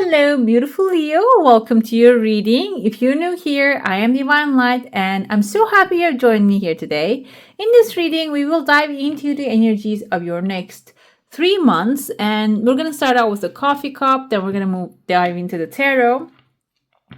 Hello, beautiful Leo. Welcome to your reading. If you're new here, I am Divine Light, and I'm so happy you've joined me here today. In this reading, we will dive into the energies of your next 3 months, and we're going to start out with the coffee cup, then we're going to dive into the tarot.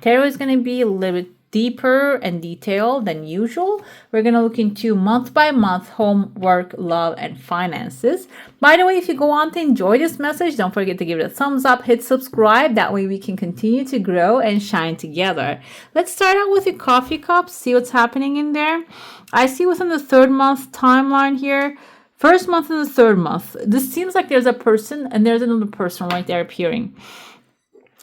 Tarot is going to be a little bit deeper and detailed than usual. We're going to look into month by month home, work, love, and finances. By the way, if you go on to enjoy this message, don't forget to give it a thumbs up, hit subscribe. That way we can continue to grow and shine together. Let's start out with the coffee cup, see what's happening in there. I see within the 3rd month timeline here. 1st month and the 3rd month. This seems like there's a person and there's another person right there appearing.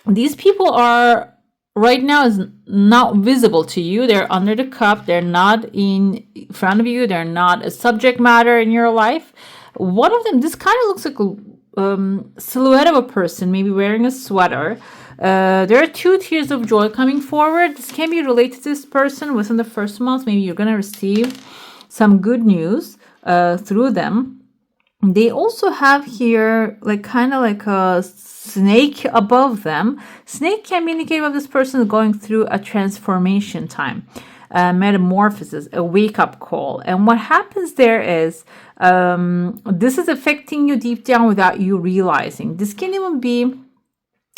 These people are right now is not visible to you. They're under the cup. They're not in front of you. They're not a subject matter in your life. One of them, this kind of looks like a silhouette of a person, maybe wearing a sweater. There are 2 tears of joy coming forward. This can be related to this person within the 1st month. Maybe you're going to receive some good news through them. They also have here kind of like a snake above them. Snake can be indicative of this person going through a transformation time, metamorphosis, a wake-up call. And what happens there is this is affecting you deep down without you realizing. This can even be,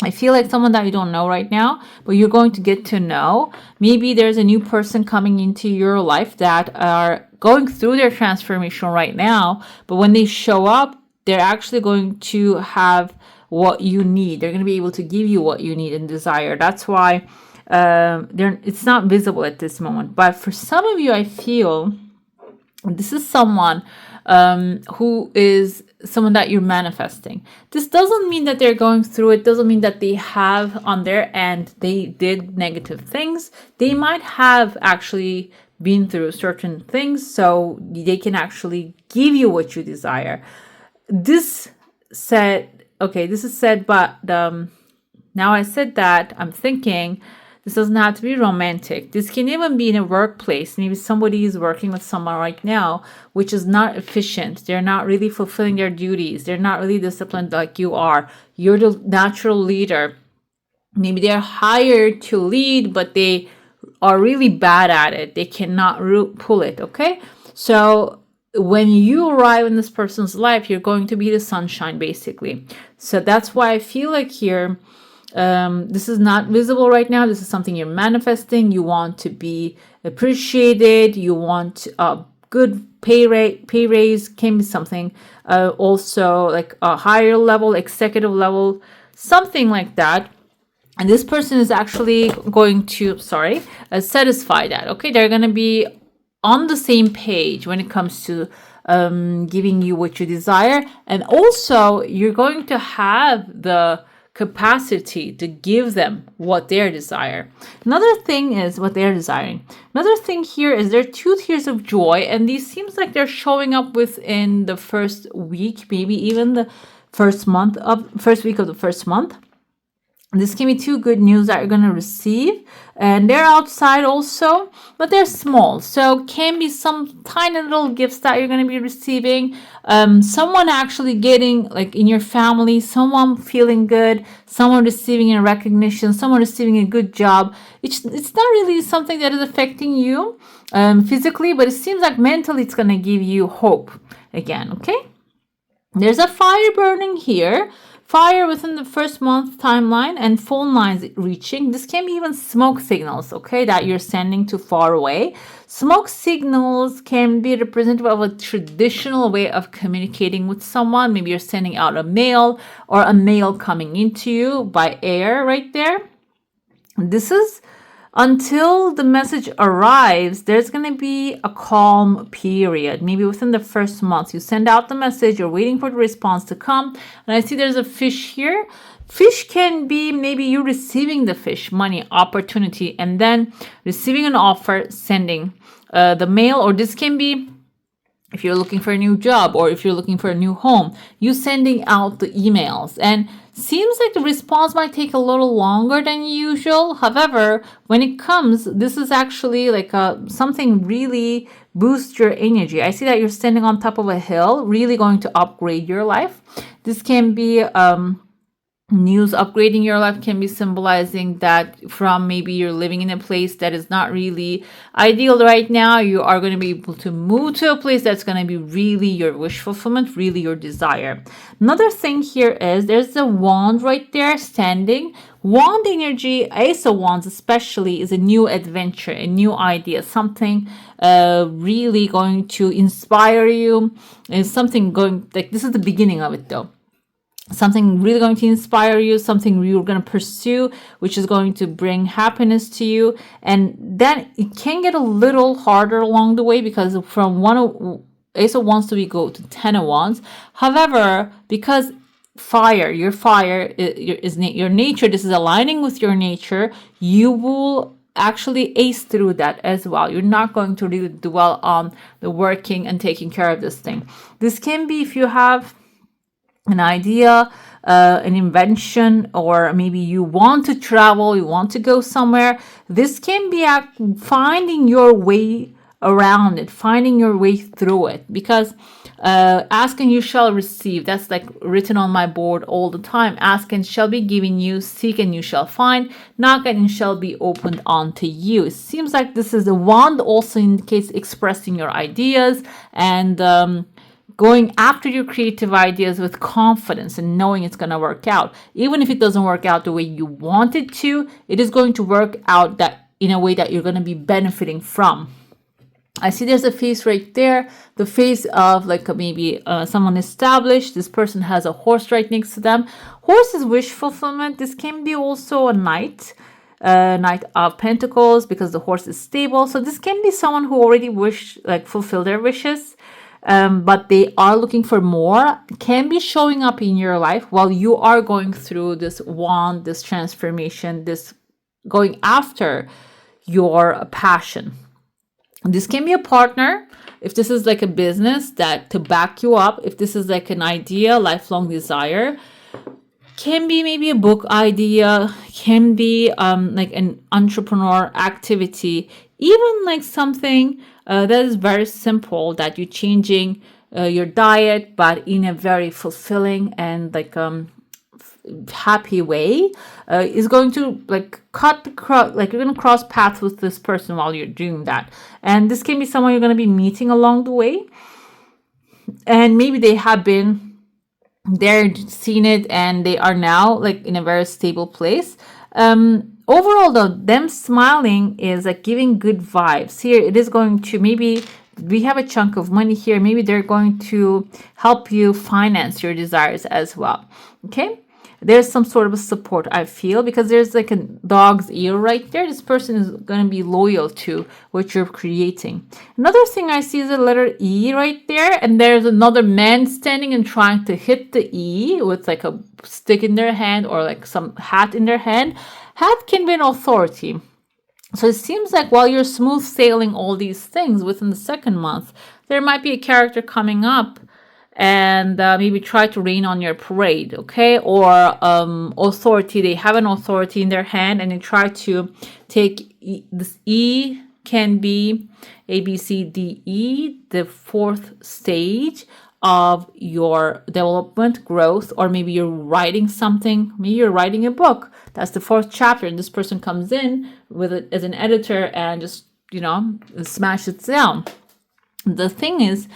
I feel like someone that you don't know right now, but you're going to get to know. Maybe there's a new person coming into your life that are going through their transformation right now, but when they show up, they're actually going to have what you need. They're going to be able to give you what you need and desire. That's why it's not visible at this moment. But for some of you, I feel this is someone who is someone that you're manifesting. This doesn't mean that they're going through it. Doesn't mean that they have on their end, they did negative things. They might have actually been through certain things, so they can actually give you what you desire. This is said, but now I said that, I'm thinking this doesn't have to be romantic. This can even be in a workplace. Maybe somebody is working with someone right now which is not efficient. They're not really fulfilling their duties. They're not really disciplined like you are. You're the natural leader. Maybe they're hired to lead, but they are really bad at it. They cannot pull it, okay? So when you arrive in this person's life, you're going to be the sunshine, basically. So that's why I feel like here, this is not visible right now. This is something you're manifesting. You want to be appreciated. You want a good pay raise, can be something also like a higher level, executive level, something like that. And this person is actually going to, satisfy that. Okay, they're going to be on the same page when it comes to giving you what you desire. And also, you're going to have the capacity to give them what they desire. Another thing is what they're desiring. Another thing here is there are 2 tears of joy, and these seems like they're showing up within the 1st week, maybe even the first week of the 1st month. This can be 2 good news that you're going to receive, and they're outside also, but they're small. So can be some tiny little gifts that you're going to be receiving. Someone actually getting, like in your family, someone feeling good, someone receiving a recognition, someone receiving a good job. It's not really something that is affecting you physically, but it seems like mentally it's going to give you hope again, okay? There's a fire burning here. Fire within the 1st month timeline and phone lines reaching. This can be even smoke signals, okay, that you're sending to far away. Smoke signals can be representative of a traditional way of communicating with someone. Maybe you're sending out a mail or a mail coming into you by air right there. This is until the message arrives, there's going to be a calm period. Maybe within the 1st month, you send out the message, you're waiting for the response to come. And I see there's a fish here. Fish can be maybe you receiving the fish, money, opportunity, and then receiving an offer, sending the mail. Or this can be if you're looking for a new job or if you're looking for a new home, you sending out the emails. And seems like the response might take a little longer than usual. However, when it comes, this is actually like something really boosts your energy. I see that you're standing on top of a hill, really going to upgrade your life. This can be News upgrading your life can be symbolizing that from maybe you're living in a place that is not really ideal right now, you are going to be able to move to a place that's going to be really your wish fulfillment, really your desire. Another thing here is there's a wand right there standing. Wand energy, Ace of Wands especially, is a new adventure, a new idea, something really going to inspire you, and something going, like, this is the beginning of it though. Something really going to inspire you, something you're going to pursue, which is going to bring happiness to you. And then it can get a little harder along the way, because from Ace of Wands we go to 10 of Wands. However, because your fire is your nature, this is aligning with your nature, you will actually ace through that as well. You're not going to really dwell on the working and taking care of this thing. This can be if you have an idea, an invention, or maybe you want to travel, you want to go somewhere. This can be finding your way around it, finding your way through it, because ask and you shall receive. That's like written on my board all the time. Ask and shall be given you, seek and you shall find, knock and it shall be opened unto you. It seems like this is the wand also indicates expressing your ideas and going after your creative ideas with confidence and knowing it's going to work out. Even if it doesn't work out the way you want it to, it is going to work out that in a way that you're going to be benefiting from. I see there's a face right there, the face of like maybe someone established. This person has a horse right next to them. Horse is wish fulfillment. This can be also a knight. Knight of Pentacles, because the horse is stable. So this can be someone who already fulfill their wishes. But they are looking for more, can be showing up in your life while you are going through this wand, this transformation, this going after your passion. This can be a partner, if this is like a business that to back you up, if this is like an idea, lifelong desire, can be maybe a book idea, can be like an entrepreneur activity, even like something that is very simple, that you're changing your diet, but in a very fulfilling and like happy way, is going to like you're going to cross paths with this person while you're doing that. And this can be someone you're going to be meeting along the way, and maybe they have been there, seen it, and they are now like in a very stable place. Overall though, them smiling is like giving good vibes. Here it is going to, maybe we have a chunk of money here, maybe they're going to help you finance your desires as well. Okay, there's some sort of a support, I feel, because there's like a dog's ear right there. This person is going to be loyal to what you're creating. Another thing I see is a letter E right there, and there's another man standing and trying to hit the E with like a stick in their hand or like some hat in their hand. Hat can be an authority. So it seems like while you're smooth sailing all these things within the second month, there might be a character coming up and maybe try to rain on your parade, okay? Or authority, they have an authority in their hand and they try to take this E, can be A, B, C, D, E, the fourth stage of your development, growth, or maybe you're writing something, maybe you're writing a book. That's the fourth chapter, and this person comes in with it as an editor and just, smash it down. The thing is,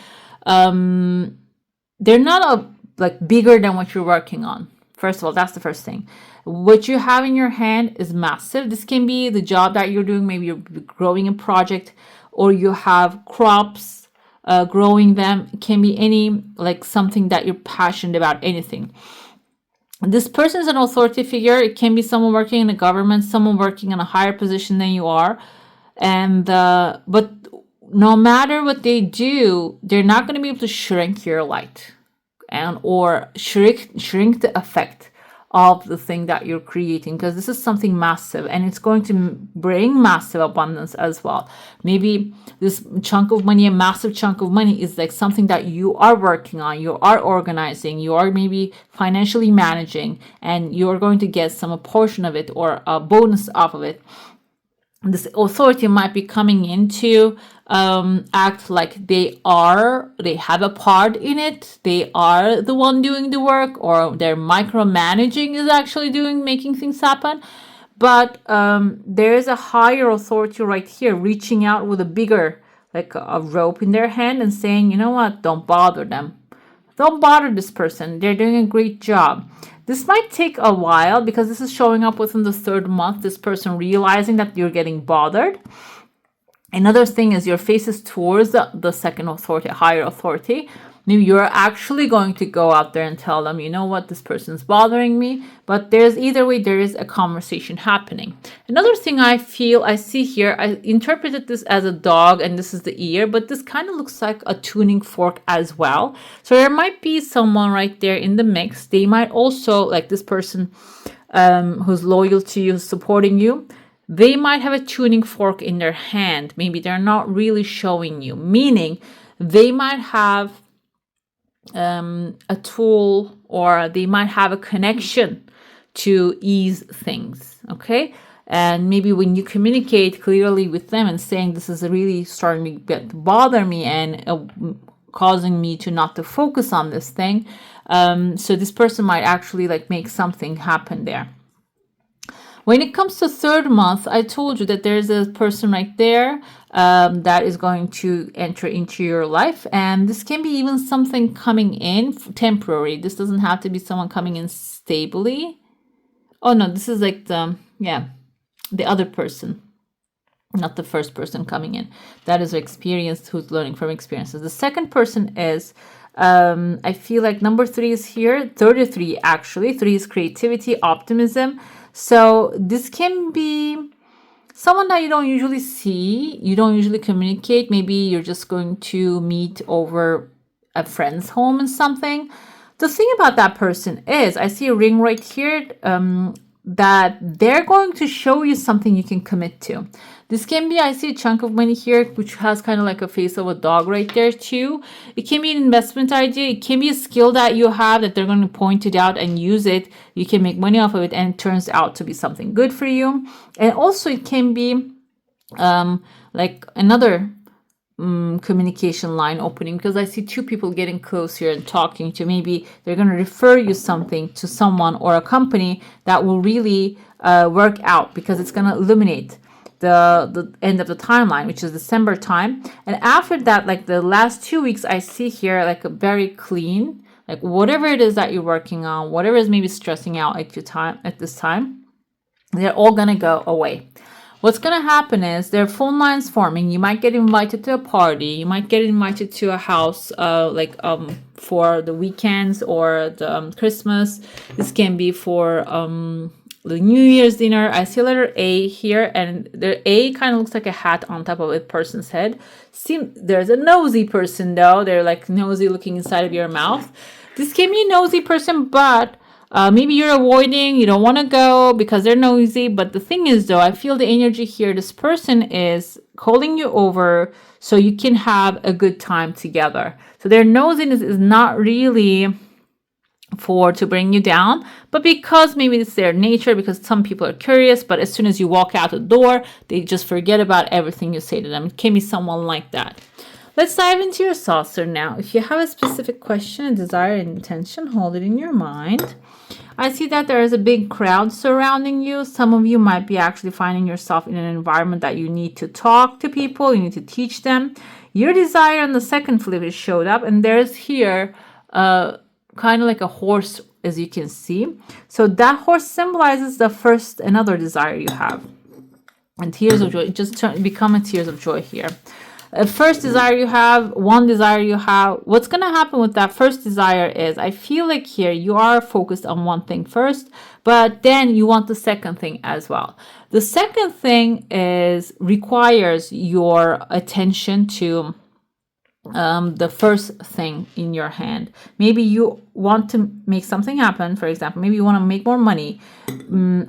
they're not bigger than what you're working on. First of all, that's the first thing. What you have in your hand is massive. This can be the job that you're doing. Maybe you're growing a project, or you have crops, growing them. It can be any, something that you're passionate about, anything. This person is an authority figure. It can be someone working in the government, someone working in a higher position than you are. And, but no matter what they do, they're not going to be able to shrink your light or shrink the effect of the thing that you're creating, because this is something massive and it's going to bring massive abundance as well. Maybe this chunk of money, a massive chunk of money, is like something that you are working on, you are organizing, you are maybe financially managing, and you're going to get some portion of it or a bonus off of it. this authority might be coming in to act like they have a part in it, they are the one doing the work, or their micromanaging is actually making things happen. But there is a higher authority right here reaching out with a bigger, like a rope in their hand, and saying, you know what, don't bother them. Don't bother this person. They're doing a great job. This might take a while because this is showing up within the 3rd month, this person realizing that you're getting bothered. Another thing is your face is towards the second authority, higher authority. Maybe you're actually going to go out there and tell them, you know what, this person's bothering me. But there's either way, there is a conversation happening. Another thing I see here, I interpreted this as a dog, and this is the ear, but this kind of looks like a tuning fork as well. So there might be someone right there in the mix. They might also, like this person who's loyal to you, supporting you, they might have a tuning fork in their hand. Maybe they're not really showing you, meaning they might have a tool, or they might have a connection to ease things. Okay. And maybe when you communicate clearly with them and saying this is really starting to bother me and causing me to not to focus on this thing, so this person might actually like make something happen there. When it comes to 3rd month, I told you that there's a person right there that is going to enter into your life. And this can be even something coming in temporary. This doesn't have to be someone coming in stably. Oh, no, this is like the other person, not the first person coming in. That is experienced, who's learning from experiences. The second person is, I feel like number 3 is here. 33, actually. 3 is creativity, optimism. So this can be someone that you don't usually see, you don't usually communicate. Maybe you're just going to meet over a friend's home and something. The thing about that person is, I see a ring right here, that they're going to show you something you can commit to. This can be, I see a chunk of money here, which has kind of like a face of a dog right there too. It can be an investment idea. It can be a skill that you have that they're going to point it out and use it. You can make money off of it, and it turns out to be something good for you. And also it can be like another communication line opening, because I see 2 people getting close here and talking to. Maybe they're going to refer you something to someone or a company that will really work out, because it's going to illuminate the end of the timeline, which is December time. And after that, like the last 2 weeks, I see here like a very clean, like whatever it is that you're working on, whatever is maybe stressing out at this time, they're all going to go away. What's going to happen is there are phone lines forming. You might get invited to a party. You might get invited to a house for the weekends or the Christmas. This can be for the New Year's dinner. I see a letter A here, and the A kind of looks like a hat on top of a person's head. There's a nosy person though. They're like nosy looking inside of your mouth. This can be a nosy person, but maybe you're avoiding, you don't want to go because they're nosy. But the thing is though, I feel the energy here. This person is calling you over so you can have a good time together. So their nosiness is not really to bring you down, but because maybe it's their nature, because some people are curious, but as soon as you walk out the door, they just forget about everything you say to them. It can be someone like that. Let's dive into your saucer now. If you have a specific question, a desire, and intention, hold it in your mind. I see that there is a big crowd surrounding you. Some of you might be actually finding yourself in an environment that you need to talk to people, you need to teach them. Your desire on the second flip is showed up, and there's here kind of like a horse, as you can see. So that horse symbolizes another desire you have. And tears of joy, just become a tears of joy here. First desire you have, one desire you have. What's going to happen with that first desire is, I feel like here you are focused on one thing first, but then you want the second thing as well. The second thing requires your attention to the first thing in your hand. Maybe you want to make something happen. For example, maybe you want to make more money,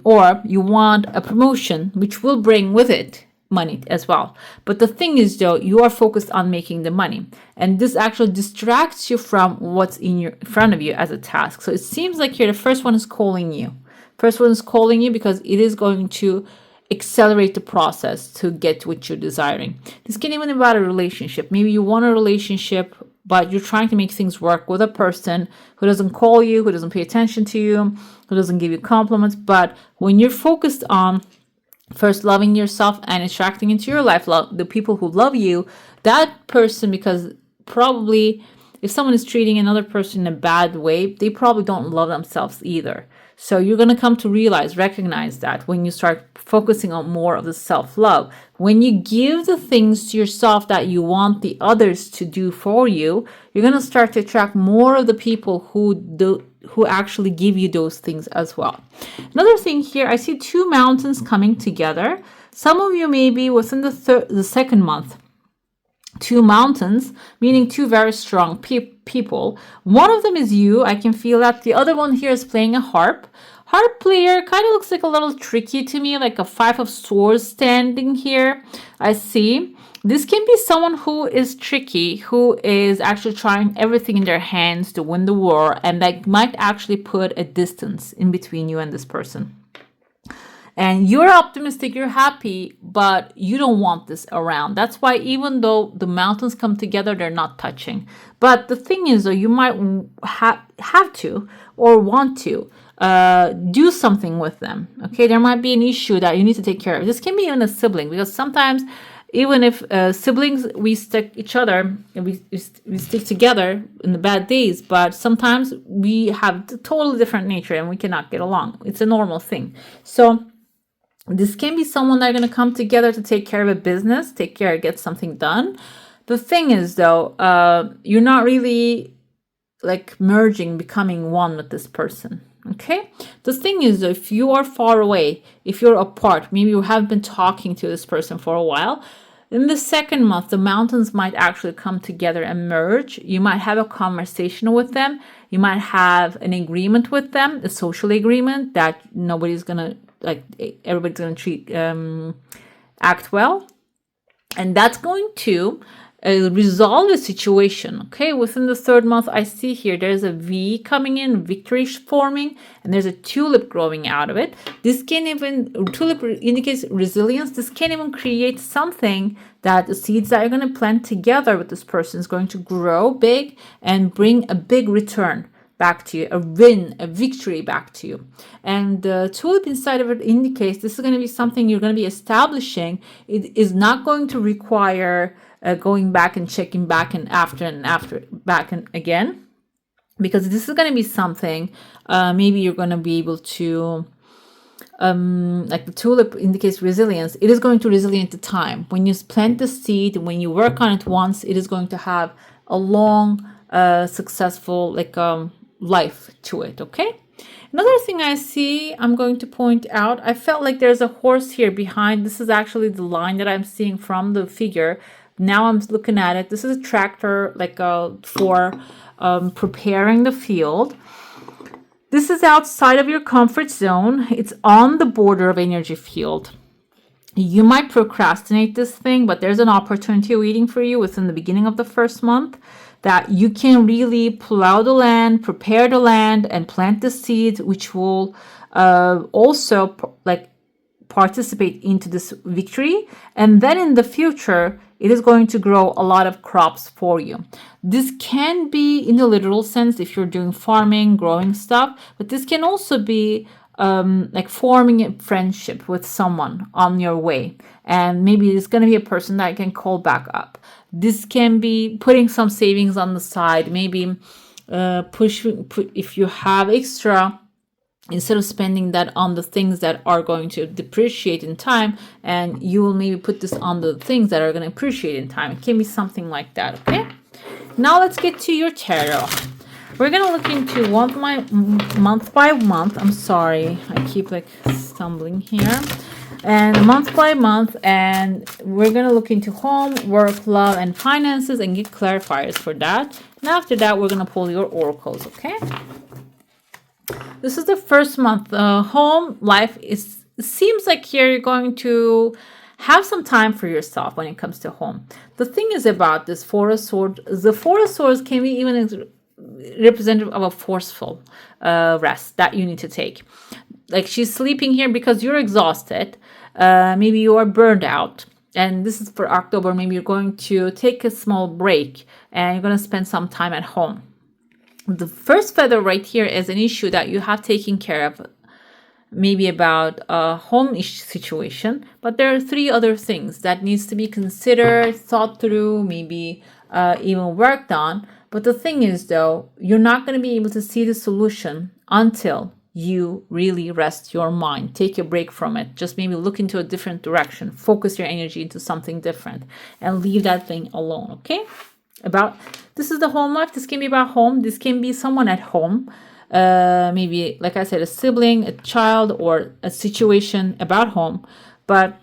or you want a promotion, which will bring with it money as well. But the thing is though, you are focused on making the money, and this actually distracts you from what's in front of you as a task. So it seems like here the first one is calling you. First one is calling you because it is going to accelerate the process to get what you're desiring. This can even be about a relationship. Maybe you want a relationship, but you're trying to make things work with a person who doesn't call you, who doesn't pay attention to you, who doesn't give you compliments. But when you're focused on first loving yourself and attracting into your life the people who love you, that person, because probably if someone is treating another person in a bad way, they probably don't love themselves either. So you're going to come to recognize that when you start focusing on more of the self-love. When you give the things to yourself that you want the others to do for you, you're going to start to attract more of the people who actually give you those things as well. Another thing here, I see two mountains coming together. Some of you may be within the second month. Two mountains, meaning two very strong people. One of them is you. I can feel that. The other one here is playing a harp. Harp player kind of looks like a little tricky to me, like a 5 of swords standing here. I see. This can be someone who is tricky, who is actually trying everything in their hands to win the war, and that might actually put a distance in between you and this person. And you're optimistic, you're happy, but you don't want this around. That's why even though the mountains come together, they're not touching. But the thing is, though, you might have to or want to do something with them. Okay, there might be an issue that you need to take care of. This can be even a sibling, because sometimes even if siblings, we stick each other, we stick together in the bad days, but sometimes we have a totally different nature and we cannot get along. It's a normal thing. So this can be someone that are going to come together to take care of a business, get something done. The thing is, though, you're not really like merging, becoming one with this person. Okay. The thing is, if you are far away, if you're apart, maybe you haven't been talking to this person for a while, in the second month, the mountains might actually come together and merge. You might have a conversation with them. You might have an agreement with them, a social agreement that everybody's going to act well. And that's going to resolve the situation. Okay, within the third month, I see here there's a V coming in, victory forming, and there's a tulip growing out of it. This can even, tulip indicates resilience. This can even create something that the seeds that you're going to plant together with this person is going to grow big and bring a big return back to you, a win, a victory back to you. And the tulip inside of it indicates this is going to be something you're going to be establishing. It is not going to require going back and checking back and after back and again, because this is going to be something maybe you're going to be able to like the tulip indicates resilience. It is going to resilient the time. When you plant the seed, when you work on it once, it is going to have a long successful life to it. Okay. Another thing I see, I'm going to point out, I felt like there's a horse here behind. This is actually the line that I'm seeing from the figure. Now I'm looking at it. This is a tractor for preparing the field. This is outside of your comfort zone. It's on the border of energy field. You might procrastinate this thing, but there's an opportunity waiting for you within the beginning of the first month that you can really plow the land, prepare the land, and plant the seeds, which will also participate into this victory. And then in the future, it is going to grow a lot of crops for you. This can be in the literal sense if you're doing farming, growing stuff, but this can also be forming a friendship with someone on your way. And maybe it's going to be a person that can call back up. This can be putting some savings on the side, maybe if you have extra, instead of spending that on the things that are going to depreciate in time, and you will maybe put this on the things that are going to appreciate in time. It can be something like that, okay? Now let's get to your tarot. We're going to look into month by month. I'm sorry, I keep stumbling here. And month by month, and we're going to look into home, work, love, and finances and get clarifiers for that. And after that, we're going to pull your oracles, okay? This is the first month. Home life it seems like here you're going to have some time for yourself when it comes to home. The thing is about this Four of Swords. The Four of Swords can be even representative of a forceful rest that you need to take. Like she's sleeping here because you're exhausted. Maybe you are burned out. And this is for October. Maybe you're going to take a small break and you're going to spend some time at home. The first feather right here is an issue that you have taken care of, maybe about a home situation, but there are 3 other things that needs to be considered, thought through, maybe even worked on. But the thing is, though, you're not going to be able to see the solution until you really rest your mind. Take a break from it. Just maybe look into a different direction. Focus your energy into something different and leave that thing alone, okay? This is the home life. This can be about home. This can be someone at home. Maybe, like I said, a sibling, a child, or a situation about home. But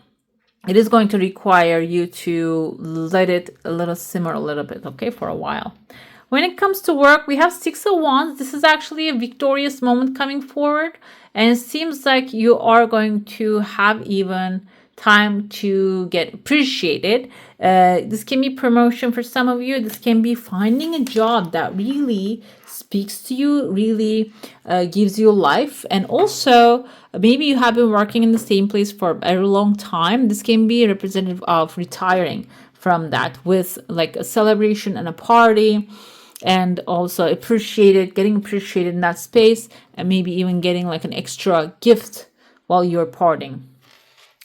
it is going to require you to let it simmer a little bit, okay, for a while. When it comes to work, we have 6 of Wands. This is actually a victorious moment coming forward. And it seems like you are going to have even time to get appreciated. This can be promotion for some of you. This can be finding a job that really speaks to you, really gives you life. And also, maybe you have been working in the same place for a very long time. This can be representative of retiring from that with like a celebration and a party. And also getting appreciated in that space, and maybe even getting like an extra gift while you're partying.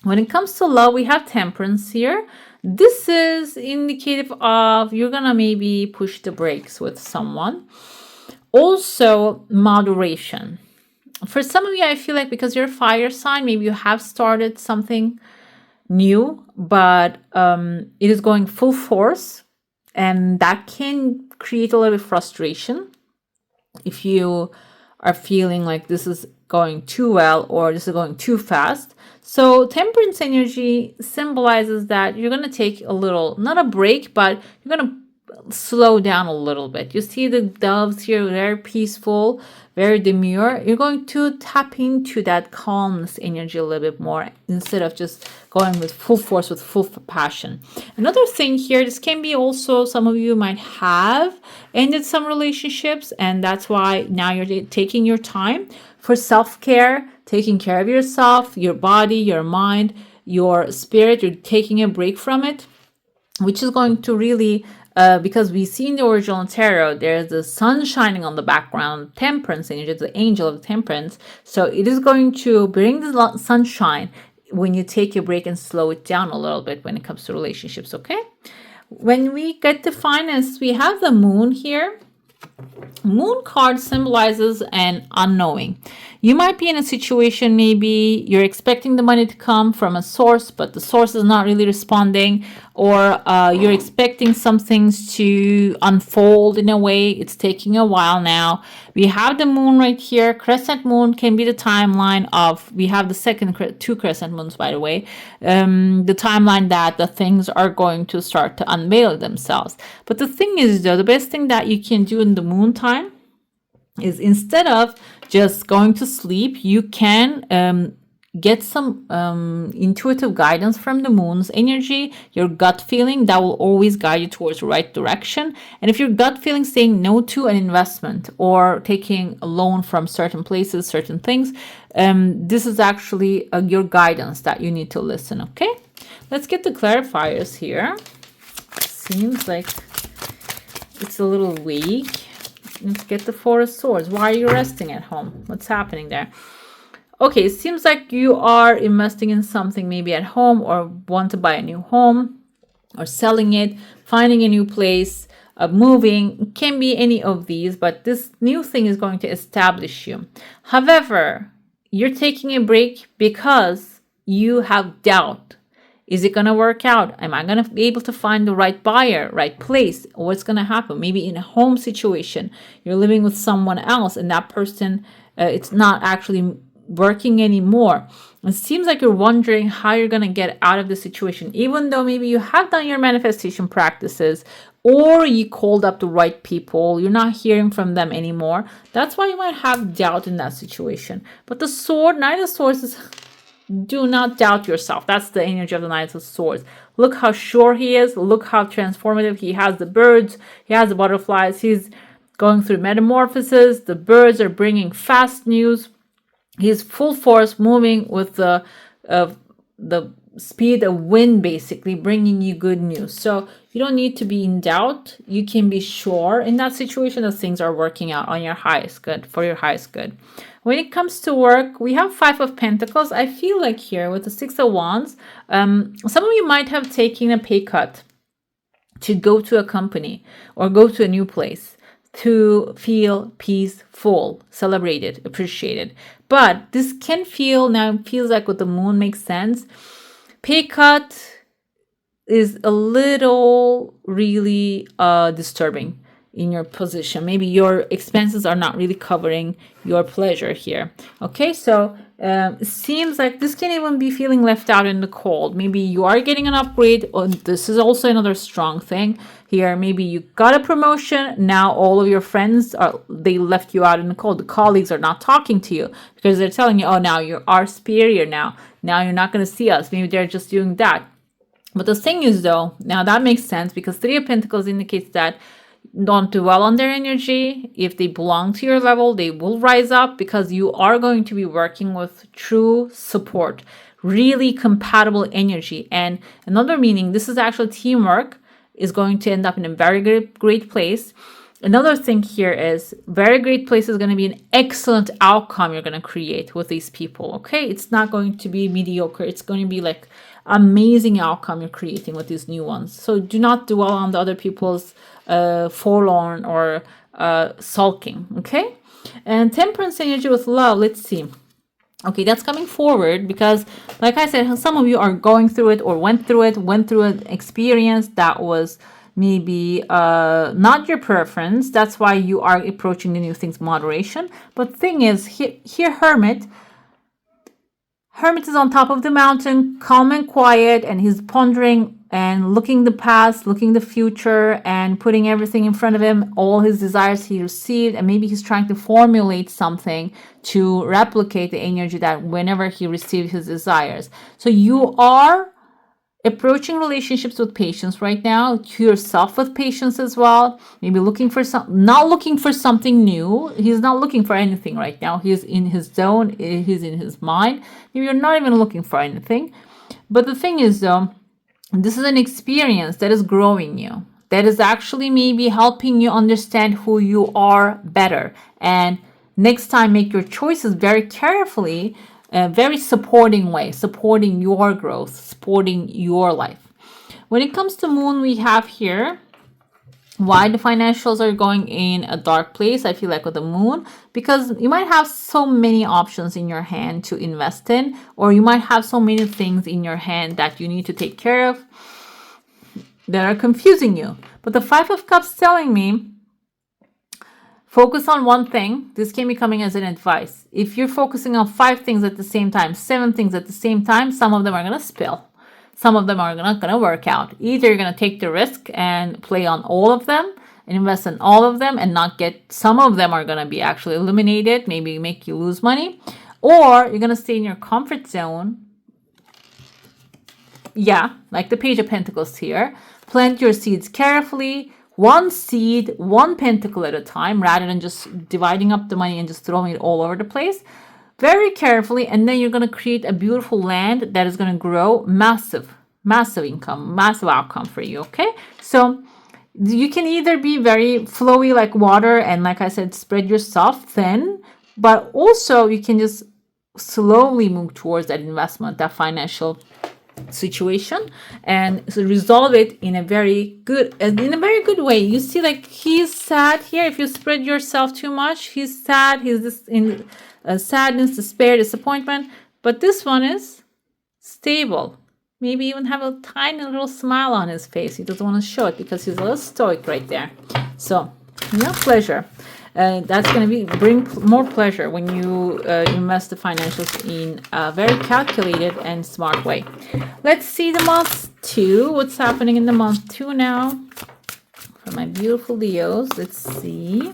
When it comes to love, we have Temperance here. This is indicative of you're gonna maybe push the brakes with someone. Also, moderation. For some of you, I feel like because you're a fire sign, maybe you have started something new, but it is going full force, and that can create a little bit of frustration if you are feeling like this is going too well or this is going too fast. So Temperance energy symbolizes that you're going to take a little, not a break, but you're going to slow down a little bit. You see the doves here, very peaceful, very demure. You're going to tap into that calmness energy a little bit more instead of just going with full force, with full passion. Another thing here, this can be also some of you might have ended some relationships, and that's why now you're taking your time for self-care, taking care of yourself, your body, your mind, your spirit. You're taking a break from it, which is going to really because we see in the original tarot, there's the sun shining on the background, Temperance energy, the angel of Temperance. So it is going to bring the sunshine when you take a break and slow it down a little bit when it comes to relationships, okay? When we get to finance, we have the moon here. Moon card symbolizes an unknowing. You might be in a situation, maybe you're expecting the money to come from a source, but the source is not really responding, or you're expecting some things to unfold in a way. It's taking a while now. We have the moon right here. Crescent moon can be the timeline of, we have the second 2 crescent moons, by the way, the timeline that the things are going to start to unveil themselves. But the thing is, though, the best thing that you can do in the moon time is, instead of just going to sleep, you can get some intuitive guidance from the moon's energy, your gut feeling that will always guide you towards the right direction. And if your gut feeling saying no to an investment or taking a loan from certain places, certain things, this is actually your guidance that you need to listen, okay? Let's get the clarifiers here. Seems like it's a little weak. Let's get the 4 of Swords. Why are you resting at home? What's happening there? Okay, it seems like you are investing in something maybe at home, or want to buy a new home, or selling it, finding a new place, moving. It can be any of these, but this new thing is going to establish you. However, you're taking a break because you have doubt. Is it going to work out? Am I going to be able to find the right buyer, right place? What's going to happen? Maybe in a home situation, you're living with someone else, and that person, it's not actually working anymore. It seems like you're wondering how you're going to get out of the situation, even though maybe you have done your manifestation practices, or you called up the right people. You're not hearing from them anymore. That's why you might have doubt in that situation. But the sword, Knight of Swords, is, do not doubt yourself. That's the energy of the Knight of Swords. Look how sure he is. Look how transformative. He has the birds. He has the butterflies. He's going through metamorphosis. The birds are bringing fast news. He's full force moving with the speed of wind, basically bringing you good news. So you don't need to be in doubt. You can be sure in that situation that things are working out on your highest good, for your highest good. When it comes to work, we have Five of Pentacles. I feel like here with the Six of Wands, some of you might have taken a pay cut to go to a company or go to a new place to feel peaceful, celebrated, appreciated. But this can feel, now it feels like with the moon makes sense. Pay cut is a little really disturbing in your position. Maybe your expenses are not really covering your pleasure here. Okay, so it seems like this can even be feeling left out in the cold. Maybe you are getting an upgrade. Or this is also another strong thing here. Maybe you got a promotion. Now all of your friends they left you out in the cold. The colleagues are not talking to you because they're telling you, oh, now you are superior now. Now you're not going to see us. Maybe they're just doing that. But the thing is, though, now that makes sense because Three of Pentacles indicates that don't dwell on their energy. If they belong to your level, they will rise up because you are going to be working with true support, really compatible energy. And another meaning, this is actually teamwork, is going to end up in a very great place. Another thing here is very great place is going to be an excellent outcome you're going to create with these people. Okay, it's not going to be mediocre. It's going to be like amazing outcome you're creating with these new ones. So do not dwell on the other people's forlorn or sulking. Okay, and Temperance energy with love. Let's see. Okay, that's coming forward because, like I said, some of you are going through it or went through an experience that was maybe not your preference. That's why you are approaching the new things moderation. But thing is, here Hermit is on top of the mountain, calm and quiet, and he's pondering and looking the past, looking the future, and putting everything in front of him, all his desires he received, and maybe he's trying to formulate something to replicate the energy that whenever he received his desires. So you are approaching relationships with patience right now, to yourself with patience as well. Maybe looking for not looking for something new. He's not looking for anything right now. He's in his zone. He's in his mind. Maybe you're not even looking for anything. But the thing is, though, this is an experience that is growing you. That is actually maybe helping you understand who you are better. And next time, make your choices very carefully. A very supporting way, supporting your growth, supporting your life. When it comes to moon, we have here why the financials are going in a dark place, I feel like with the moon, because you might have so many options in your hand to invest in, or you might have so many things in your hand that you need to take care of that are confusing you. But the Five of Cups telling me, focus on one thing. This can be coming as an advice. If you're focusing on 5 things at the same time, 7 things at the same time, some of them are going to spill. Some of them are not going to work out. Either you're going to take the risk and play on all of them and invest in all of them and not get, some of them are going to be actually eliminated, maybe make you lose money. Or you're going to stay in your comfort zone. Yeah, like the Page of Pentacles here. Plant your seeds carefully. One seed, one pentacle at a time, rather than just dividing up the money and just throwing it all over the place. Very carefully, and then you're going to create a beautiful land that is going to grow massive income, massive outcome for you, okay? So you can either be very flowy like water and, like I said, spread yourself thin, but also you can just slowly move towards that investment, that financial situation, and so resolve it in a very good way. You see, like, he's sad here. If you spread yourself too much, he's sad. He's just in sadness, despair, disappointment. But this one is stable. Maybe even have a tiny little smile on his face. He doesn't want to show it because he's a little stoic right there. So, pleasure. That's going to bring more pleasure when you invest the financials in a very calculated and smart way. Let's see the month 2. What's happening in the month 2 now for my beautiful Leos? Let's see.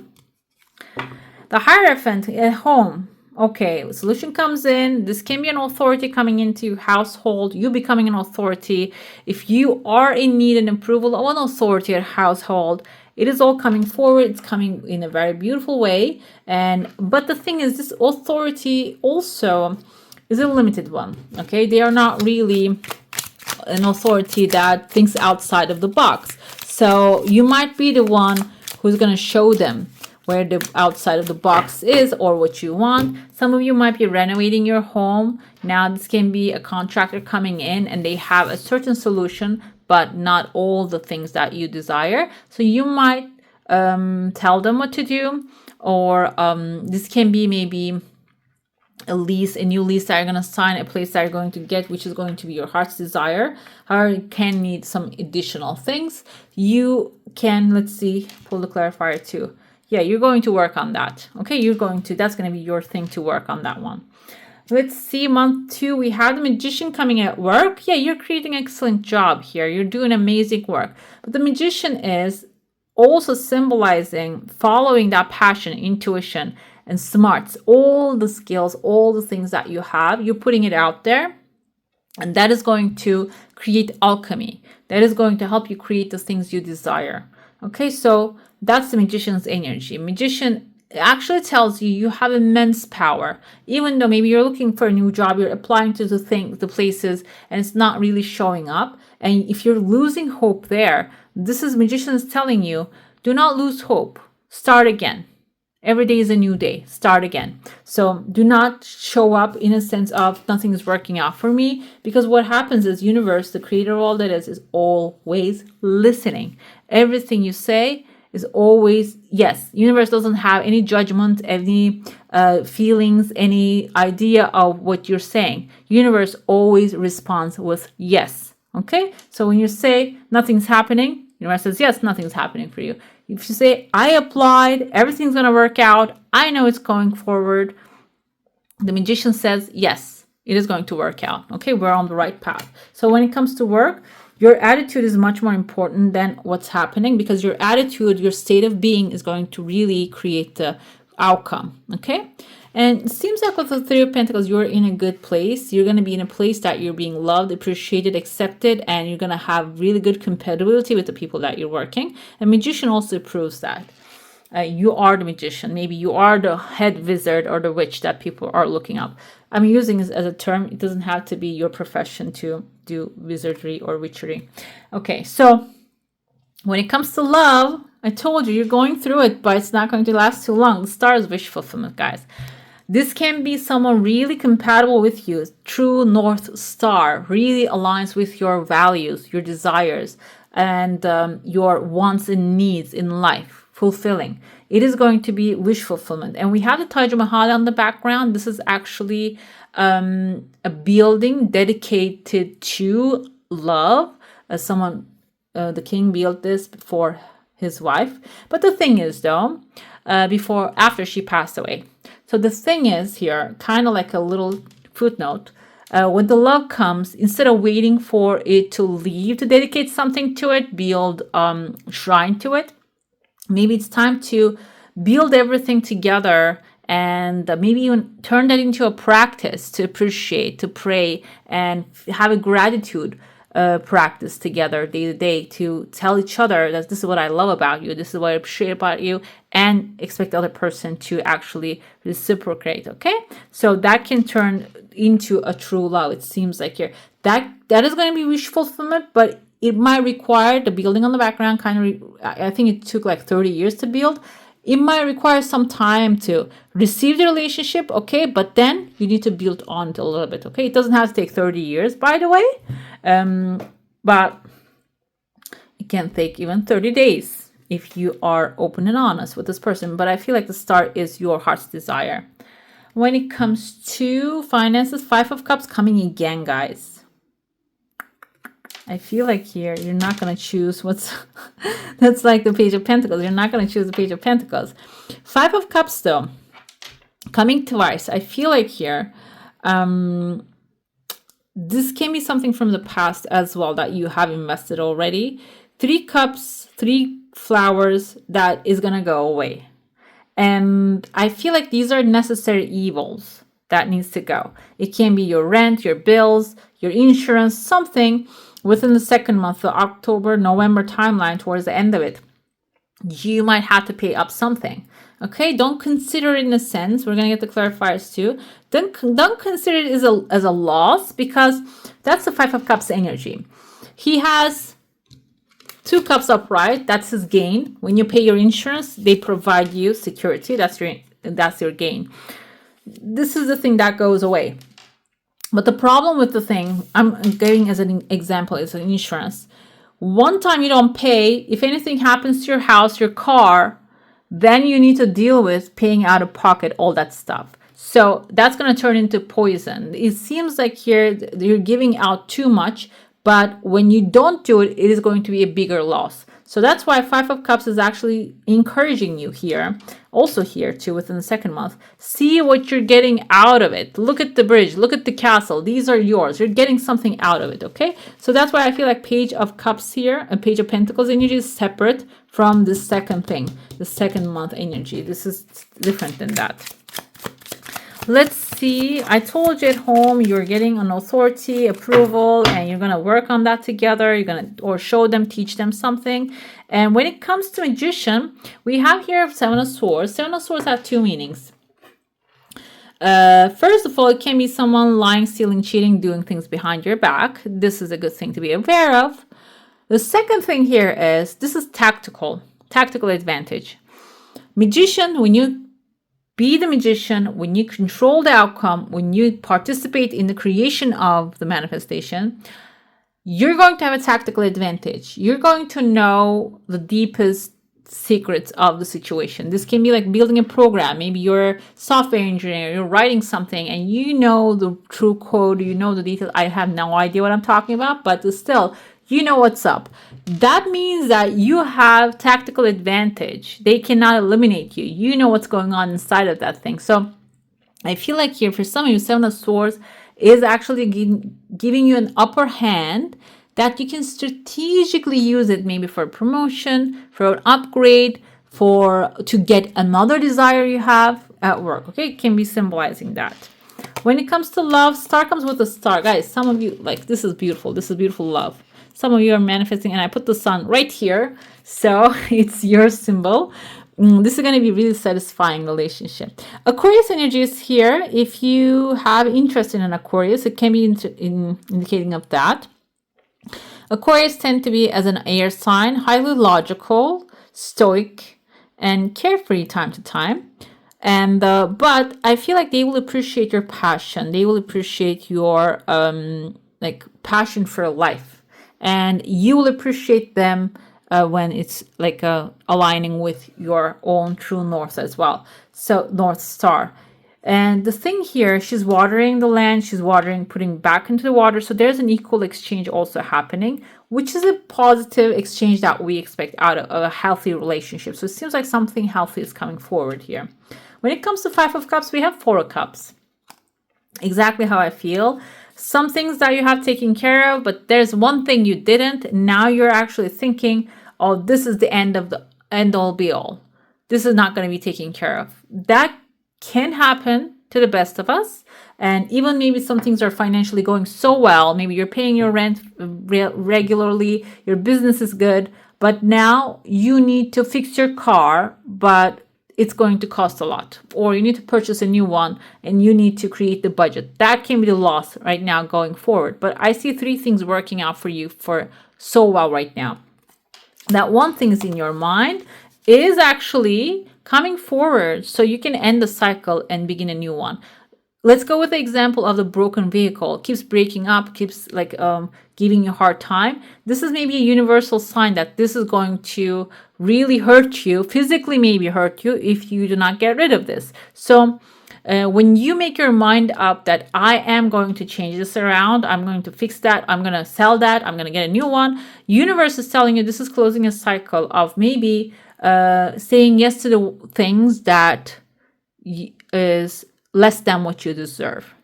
The Hierophant at home. Okay, solution comes in. This can be an authority coming into your household. You becoming an authority. If you are in need and approval of an authority at household, it is all coming forward. It's coming in a very beautiful way. But the thing is, this authority also is a limited one. Okay, they are not really an authority that thinks outside of the box. So you might be the one who's going to show them where the outside of the box is or what you want. Some of you might be renovating your home. Now this can be a contractor coming in and they have a certain solution, but not all the things that you desire. So you might tell them what to do, or this can be maybe a new lease that you're going to sign, a place that you're going to get, which is going to be your heart's desire. However, you can need some additional things. You can, let's see, pull the clarifier too. Yeah, you're going to work on that. Okay, that's going to be your thing to work on that one. Let's see, month 2, we have the Magician coming at work. Yeah, you're creating an excellent job here. You're doing amazing work. But the Magician is also symbolizing following that passion, intuition, and smarts, all the skills, all the things that you have, you're putting it out there. And that is going to create alchemy. That is going to help you create the things you desire. Okay, so that's the Magician's energy. Magician actually tells you you have immense power. Even though maybe you're looking for a new job, you're applying to the places, and it's not really showing up. And if you're losing hope there, this is Magician is telling you, do not lose hope. Start again. Every day is a new day. Start again. So do not show up in a sense of nothing is working out for me, because what happens is universe, the creator of all that is always listening. Everything you say is always yes. Universe doesn't have any judgment, any feelings, any idea of what you're saying. Universe always responds with yes. Okay? So when you say nothing's happening, universe says yes, nothing's happening for you. If you say, I applied, everything's going to work out, I know it's going forward, the Magician says, yes, it is going to work out. Okay, we're on the right path. So when it comes to work, your attitude is much more important than what's happening, because your attitude, your state of being is going to really create the outcome. Okay, and it seems like with the Three of Pentacles, you're in a good place. You're going to be in a place that you're being loved, appreciated, accepted, and you're going to have really good compatibility with the people that you're working. And Magician also proves that. You are the Magician. Maybe you are the head wizard or the witch that people are looking up. I'm using this as a term. It doesn't have to be your profession to do wizardry or witchery. Okay, so when it comes to love, I told you, you're going through it, but it's not going to last too long. The star is wish fulfillment, guys. This can be someone really compatible with you. True North Star really aligns with your values, your desires, and your wants and needs in life, fulfilling. It is going to be wish fulfillment. And we have the Taj Mahal on the background. This is actually a building dedicated to love. The king built this for his wife. But the thing is, though, after she passed away. So the thing is here, kind of like a little footnote, when the love comes, instead of waiting for it to leave to dedicate something to it, build shrine to it, maybe it's time to build everything together and maybe even turn that into a practice to appreciate, to pray, and have a gratitude practice together day to day, to tell each other that this is what I love about you, this is what I appreciate about you, and expect the other person to actually reciprocate. Okay, so that can turn into a true love. It seems like here that is going to be wish fulfillment, but it might require the building on the background. I think it took like 30 years to build. It might require some time to receive the relationship, okay? But then you need to build on it a little bit, okay? It doesn't have to take 30 years, by the way. But it can take even 30 days if you are open and honest with this person. But I feel like the start is your heart's desire. When it comes to finances, 5 of Cups coming again, guys. I feel like here you're not going to choose what's that's like the Page of Pentacles. You're not going to choose the Page of Pentacles. 5 of Cups, though, coming twice. I feel like here this can be something from the past as well that you have invested already. 3 cups, 3 flowers that is going to go away. And I feel like these are necessary evils that needs to go. It can be your rent, your bills, your insurance, something within the second month, the October, November timeline, towards the end of it. you might have to pay up something. Okay, don't consider it in a sense. We're gonna get the clarifiers too. Don't consider it as a loss, because that's the Five of Cups energy. He has 2 cups upright. That's his gain. When you pay your insurance, they provide you security. That's your gain. This is the thing that goes away. But the problem with the thing I'm giving as an example is an insurance. One time you don't pay, if anything happens to your house, your car, then you need to deal with paying out of pocket all that stuff. So that's going to turn into poison. It seems like here you're giving out too much, but when you don't do it, it is going to be a bigger loss. So that's why Five of Cups is actually encouraging you here. Also here too, within the second month. See what you're getting out of it. Look at the bridge. Look at the castle. These are yours. You're getting something out of it, okay? So that's why I feel like Page of Cups here, a Page of Pentacles energy is separate from the second thing, the second month energy. This is different than that. Let's see. I told you at home you're getting an authority, approval, and you're going to work on that together. You're going to, or show them, teach them something. And when it comes to Magician, we have here Seven of Swords. Seven of Swords have 2 meanings. First of all, it can be someone lying, stealing, cheating, doing things behind your back. This is a good thing to be aware of. The second thing here is, this is tactical advantage. Magician, when you be the magician, when you control the outcome, when you participate in the creation of the manifestation, you're going to have a tactical advantage. You're going to know the deepest secrets of the situation. This can be like building a program. Maybe you're a software engineer, you're writing something, and you know the true code, you know the details. I have no idea what I'm talking about, but still, you know what's up. That means that you have tactical advantage. They cannot eliminate you. You know what's going on inside of that thing. So I feel like here for some of you, Seven of Swords is actually giving you an upper hand that you can strategically use it, maybe for a promotion, for an upgrade, to get another desire you have at work. Okay, it can be symbolizing that. When it comes to love, Star comes with a star. Guys, some of you, like, this is beautiful. This is beautiful love. Some of you are manifesting, and I put the sun right here, so it's your symbol. This is going to be really satisfying relationship. Aquarius energy is here. If you have interest in an Aquarius, it can be indicating of that. Aquarius tend to be as an air sign, highly logical, stoic, and carefree time to time. And but I feel like they will appreciate your passion. They will appreciate your passion for life. And you will appreciate them when it's like aligning with your own true north as well. So North Star. And the thing here, she's watering the land, she's watering, putting back into the water. So there's an equal exchange also happening, which is a positive exchange that we expect out of a healthy relationship. So it seems like something healthy is coming forward here. When it comes to Five of Cups, we have Four of Cups. Exactly how I feel. Some things that you have taken care of, but there's one thing you didn't. Now you're actually thinking, oh, this is the end all be all. This is not going to be taken care of. That can happen to the best of us. And even maybe some things are financially going so well. Maybe you're paying your rent regularly. Your business is good. But now you need to fix your car, but it's going to cost a lot, or you need to purchase a new one and you need to create the budget. That can be the loss right now going forward. But I see 3 things working out for you for so well right now. That one thing is in your mind is actually coming forward so you can end the cycle and begin a new one. Let's go with the example of the broken vehicle. It keeps breaking up, keeps giving you a hard time. This is maybe a universal sign that this is going to really hurt you, physically maybe hurt you, if you do not get rid of this. So when you make your mind up that I am going to change this around, I'm going to fix that, I'm going to sell that, I'm going to get a new one, universe is telling you this is closing a cycle of maybe saying yes to the things that is less than what you deserve.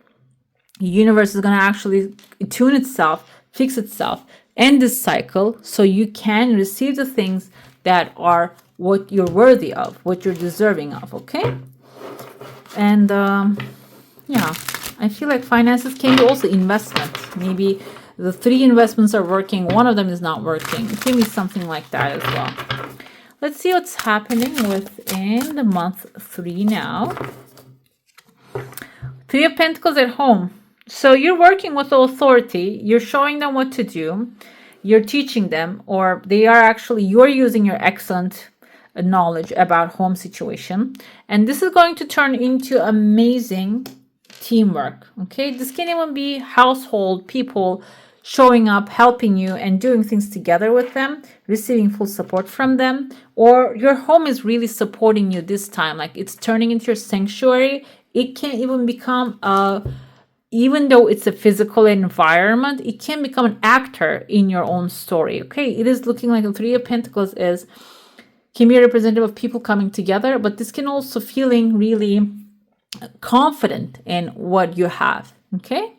The universe is going to actually tune itself, fix itself, end this cycle so you can receive the things that are what you're worthy of, what you're deserving of, okay? And yeah, I feel like finances can be also investment. Maybe the 3 investments are working, one of them is not working. It can be something like that as well. Let's see what's happening within the month 3 now. 3 of Pentacles at home. So you're working with the authority. You're showing them what to do. You're teaching them, or you're using your excellent knowledge about home situation. And this is going to turn into amazing teamwork. Okay, this can even be household people showing up, helping you, and doing things together with them, receiving full support from them. Or your home is really supporting you this time, like it's turning into your sanctuary. It can even become even though it's a physical environment, it can become an actor in your own story. Okay, it is looking like the 3 of Pentacles can be a representative of people coming together, but this can also feeling really confident in what you have. Okay,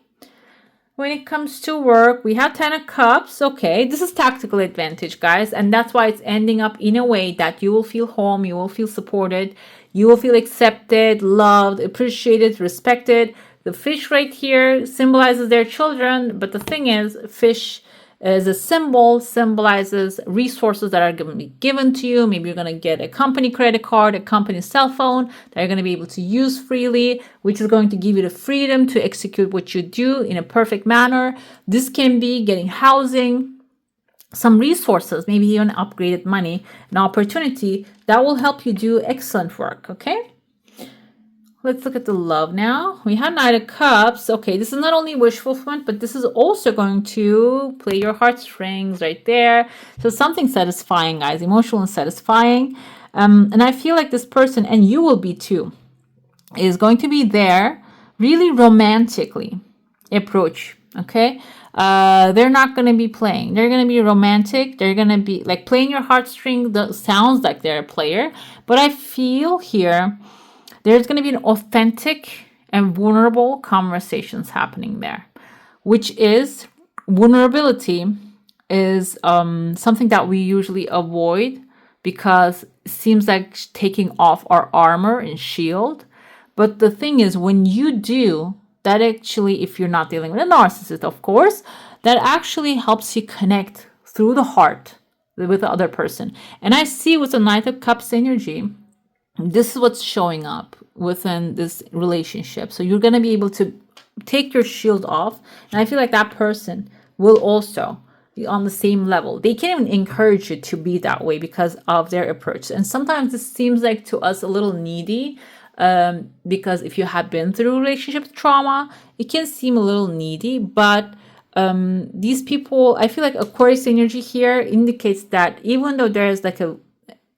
when it comes to work, we have 10 of Cups. Okay, this is tactical advantage, guys, and that's why it's ending up in a way that you will feel home, you will feel supported, you will feel accepted, loved, appreciated, respected. The fish right here symbolizes their children, but the thing is, fish as a symbol symbolizes resources that are going to be given to you. Maybe you're going to get a company credit card, a company cell phone that you're going to be able to use freely, which is going to give you the freedom to execute what you do in a perfect manner. This can be getting housing, some resources, maybe even upgraded money, an opportunity that will help you do excellent work. Okay. Let's look at the love now. We have Knight of Cups. Okay, this is not only wish fulfillment, but this is also going to play your heartstrings right there. So something satisfying, guys, emotional and satisfying. And I feel like this person, and you will be too, is going to be there really romantically approach. Okay, they're not going to be playing. They're going to be romantic. They're going to be like playing your heartstring. That sounds like they're a player, but I feel here there's going to be an authentic and vulnerable conversations happening there, which is vulnerability is something that we usually avoid because it seems like taking off our armor and shield. But the thing is, when you do that, actually, if you're not dealing with a narcissist, of course, that actually helps you connect through the heart with the other person. And I see with the Knight of Cups energy, this is what's showing up within this relationship. So you're going to be able to take your shield off. And I feel like that person will also be on the same level. They can even encourage you to be that way because of their approach. And sometimes this seems like to us a little needy because if you have been through relationship trauma, it can seem a little needy. But these people, I feel like Aquarius energy here indicates that even though there's like a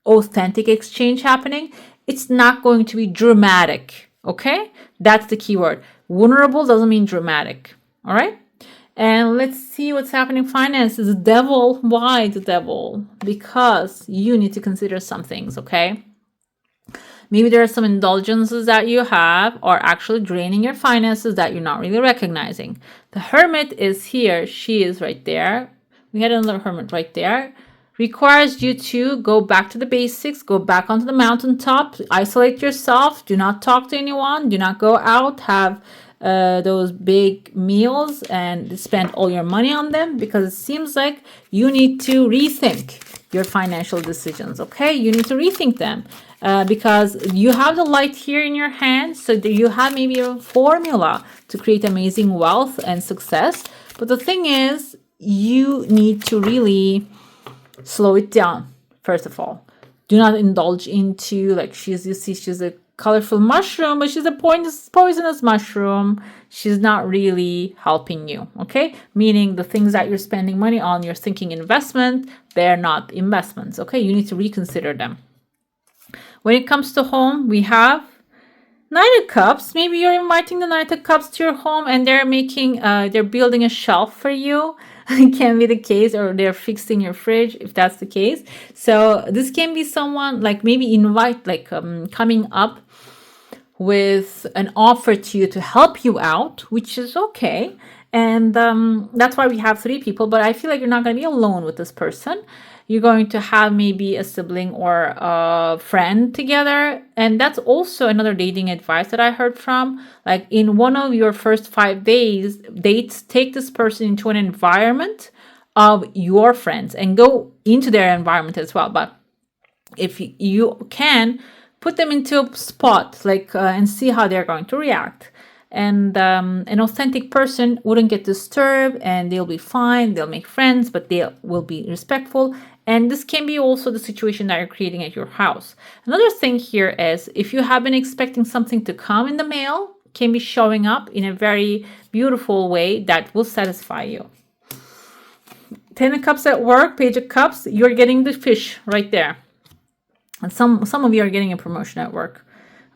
authentic exchange happening, it's not going to be dramatic. Okay, that's the key word. Vulnerable doesn't mean dramatic. All right, and let's see what's happening. Finances, the devil. Why the devil? Because you need to consider some things. Okay, maybe there are some indulgences that you have are actually draining your finances that you're not really recognizing. The Hermit is here. She is right there. We had another Hermit right there. Requires you to go back to the basics, go back onto the mountaintop, isolate yourself, do not talk to anyone, do not go out, have those big meals and spend all your money on them, because it seems like you need to rethink your financial decisions. Okay, you need to rethink them because you have the light here in your hand, so that you have maybe a formula to create amazing wealth and success. But the thing is, you need to really slow it down. First of all, do not indulge into like she's a colorful mushroom, but she's a poisonous mushroom. She's not really helping you. Okay, meaning the things that you're spending money on, you're thinking investment, they're not investments. Okay, you need to reconsider them. When it comes to home, we have Knight of Cups. Maybe you're inviting the Knight of Cups to your home and they're building a shelf for you. It can be the case, or they're fixing your fridge if that's the case. So this can be someone like maybe invite like coming up with an offer to you to help you out, which is okay. And that's why we have 3 people. But I feel like you're not going to be alone with this person. You're going to have maybe a sibling or a friend together. And that's also another dating advice that I heard from. Like in one of your first 5 dates, take this person into an environment of your friends and go into their environment as well. But if you can, put them into a spot, like, and see how they're going to react. And an authentic person wouldn't get disturbed, and they'll be fine. They'll make friends, but they will be respectful. And this can be also the situation that you're creating at your house. Another thing here is, if you have been expecting something to come in the mail, can be showing up in a very beautiful way that will satisfy you. 10 of Cups at work, Page of Cups, you're getting the fish right there. And some of you are getting a promotion at work.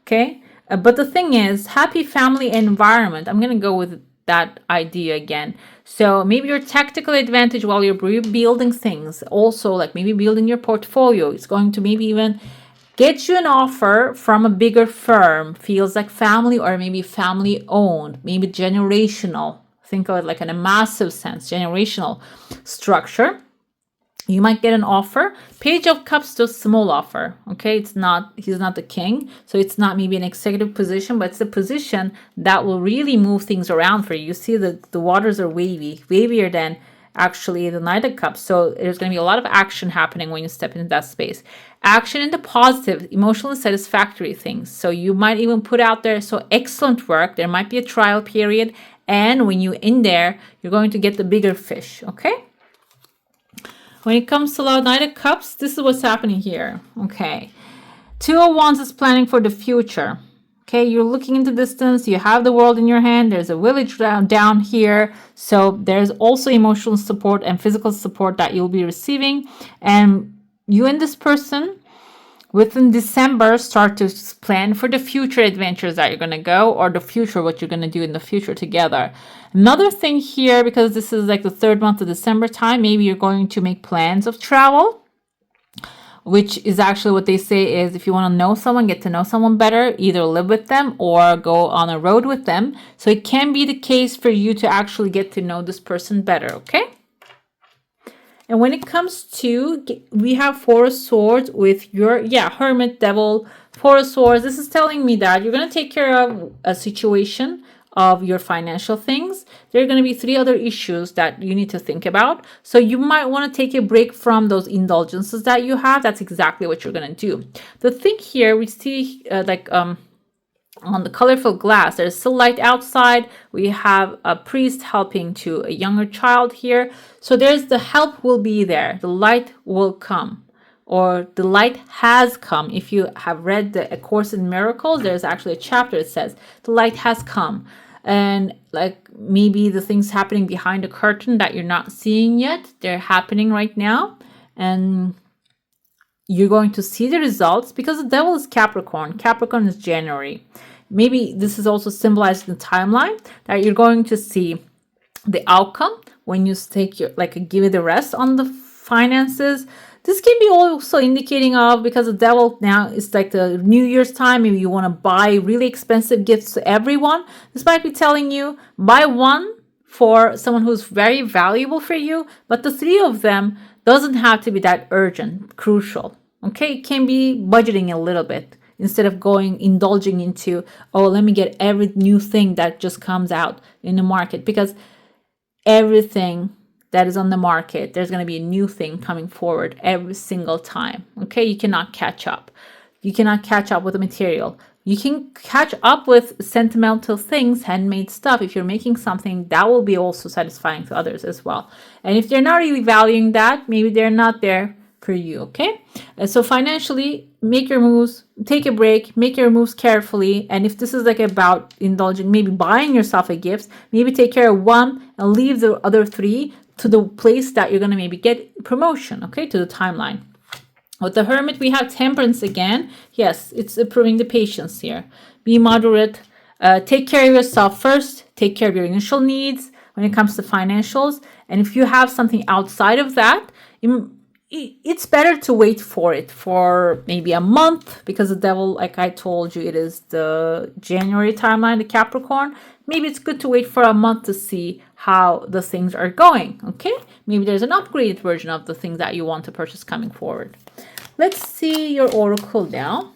Okay? But the thing is, happy family environment. I'm going to go with that idea again. So maybe your tactical advantage while you're building things, also like maybe building your portfolio, it's going to maybe even get you an offer from a bigger firm. Feels like family, or maybe family owned, maybe generational. Think of it like in a massive sense, generational structure. You might get an offer. Page of Cups, just small offer. Okay, he's not the king, so it's not maybe an executive position, but it's a position that will really move things around for you. You see the waters are wavier than actually the Knight of Cups. So there's going to be a lot of action happening when you step into that space. Action into positive, emotionally satisfactory things. So you might even put out there, so excellent work. There might be a trial period, and when you're in there, you're going to get the bigger fish. Okay. When it comes to the Knight of Cups, this is what's happening here. Okay. Two of Wands is planning for the future. Okay, you're looking into distance. You have the world in your hand. There's a village down here. So there's also emotional support and physical support that you'll be receiving. And you and this person, within December, start to plan for the future adventures that you're going to go, or the future, what you're going to do in the future together. Another thing here, because this is like the third month of December time, maybe you're going to make plans of travel, which is actually what they say is, if you want to know someone, get to know someone better, either live with them or go on a road with them. So it can be the case for you to actually get to know this person better, okay? And when it comes to, we have Four of Swords with your, Hermit, Devil, Four of Swords. This is telling me that you're going to take care of a situation of your financial things. There are going to be 3 other issues that you need to think about. So you might want to take a break from those indulgences that you have. That's exactly what you're going to do. The thing here, we see on the colorful glass, there's still light outside. We have a priest helping to a younger child here. So there's the help will be there. The light will come, or the light has come. If you have read A Course in Miracles, there's actually a chapter that says the light has come. And like maybe the things happening behind the curtain that you're not seeing yet, they're happening right now. And you're going to see the results, because the Devil is Capricorn. Capricorn is January. Maybe this is also symbolized in the timeline that you're going to see the outcome when you take your, give it a rest on the finances. This can be also indicating of, because the Devil now is like the New Year's time, maybe you want to buy really expensive gifts to everyone. This might be telling you, buy one for someone who's very valuable for you, but the 3 of them doesn't have to be that urgent, crucial. Okay, it can be budgeting a little bit instead of indulging into, oh, let me get every new thing that just comes out in the market, because everything that is on the market, there's going to be a new thing coming forward every single time. Okay, you cannot catch up. You cannot catch up with the material. You can catch up with sentimental things, handmade stuff. If you're making something, that will be also satisfying to others as well. And if they're not really valuing that, maybe they're not there for you, okay? So financially, make your moves, take a break, make your moves carefully. And if this is about indulging, maybe buying yourself a gift, maybe take care of one and leave the other 3 to the place that you're going to maybe get promotion, okay, to the timeline. With the Hermit, we have Temperance again. Yes, it's improving the patience here. Be moderate. Take care of yourself first. Take care of your initial needs when it comes to financials. And if you have something outside of that, it's better to wait for it for maybe a month, because the Devil, like I told you, it is the January timeline, the Capricorn. Maybe it's good to wait for a month to see how the things are going, okay? Maybe there's an upgraded version of the things that you want to purchase coming forward. Let's see your oracle now.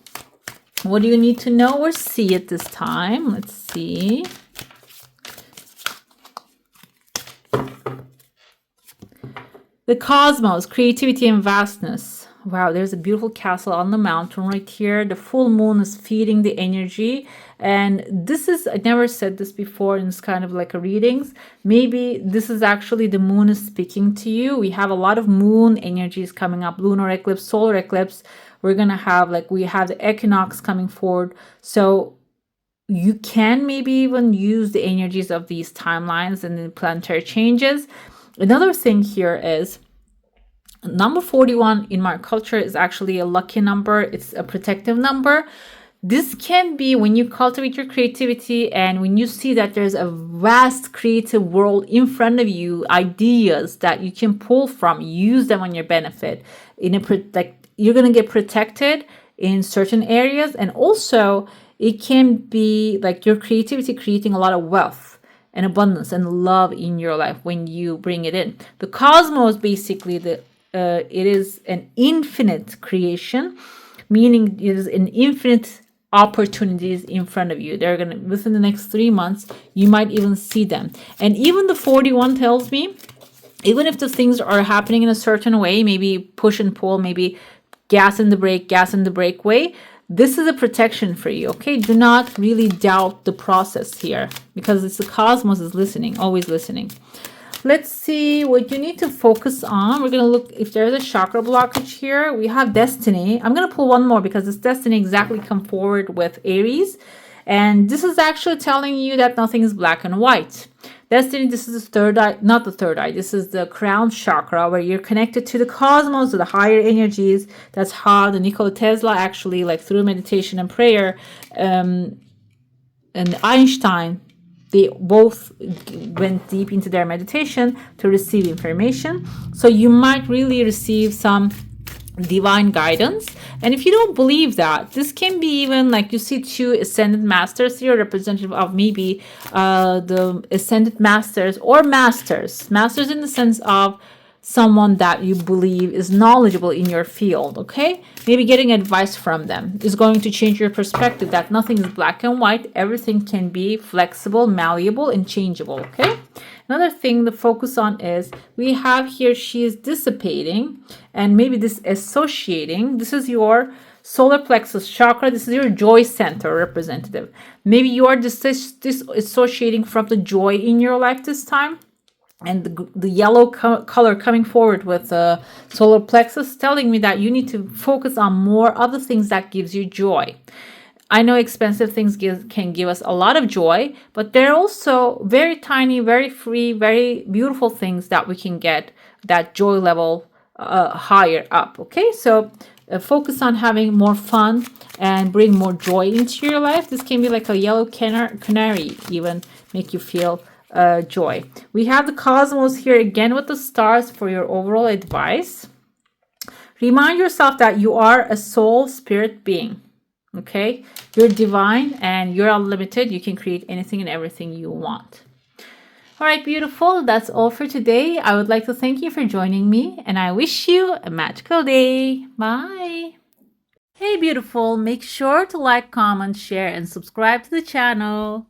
What do you need to know or see at this time? Let's see. The cosmos, creativity and vastness. Wow, there's a beautiful castle on the mountain right here. The full moon is feeding the energy. And this is, I never said this before, and it's kind of like a readings. Maybe this is actually the moon is speaking to you. We have a lot of moon energies coming up, lunar eclipse, solar eclipse. We're going to have, like, we have the equinox coming forward. So you can maybe even use the energies of these timelines and the planetary changes. Another thing here is, number 41 in my culture is actually a lucky number. It's a protective number. This can be when you cultivate your creativity and when you see that there's a vast creative world in front of you, ideas that you can pull from, use them on your benefit. You're going to get protected in certain areas, and also it can be like your creativity creating a lot of wealth and abundance and love in your life when you bring it in. The cosmos, basically, it is an infinite creation, meaning it is an infinite opportunities in front of you. They're gonna, within the next 3 months, you might even see them. And even the 41 tells me, even if the things are happening in a certain way, maybe push and pull, maybe gas in the brake way, this is a protection for you. Okay, do not really doubt the process here, because it's the cosmos is listening, always listening. Let's see what you need to focus on. We're going to look if there's a chakra blockage here. We have destiny. I'm going to pull one more because this destiny exactly come forward with Aries. And this is actually telling you that nothing is black and white. Destiny, this is the third eye, not the third eye. This is the crown chakra, where you're connected to the cosmos, to the higher energies. That's how the Nikola Tesla actually, like through meditation and prayer, and Einstein, they both went deep into their meditation to receive information. So you might really receive some divine guidance. And if you don't believe that, this can be even like you see two ascended masters here, representative of maybe the ascended masters or masters in the sense of someone that you believe is knowledgeable in your field. Okay, maybe getting advice from them is going to change your perspective that nothing is black and white. Everything can be flexible, malleable, and changeable. Okay, another thing to focus on is we have here, she is dissipating, and maybe this associating. This is your solar plexus chakra. This is your joy center representative. Maybe you are disassociating from the joy in your life this time. And the yellow color coming forward with the solar plexus telling me that you need to focus on more other things that gives you joy. I know expensive things can give us a lot of joy, but they're also very tiny, very free, very beautiful things that we can get that joy level higher up. Okay, so focus on having more fun and bring more joy into your life. This can be like a yellow canary, even make you feel joy. We have the cosmos here again with the stars for your overall advice. Remind yourself that you are a soul spirit being. Okay, you're divine and you're unlimited. You can create anything and everything you want. All right, beautiful. That's all for today. I would like to thank you for joining me, and I wish you a magical day. Bye. Hey, beautiful. Make sure to like, comment, share, and subscribe to the channel.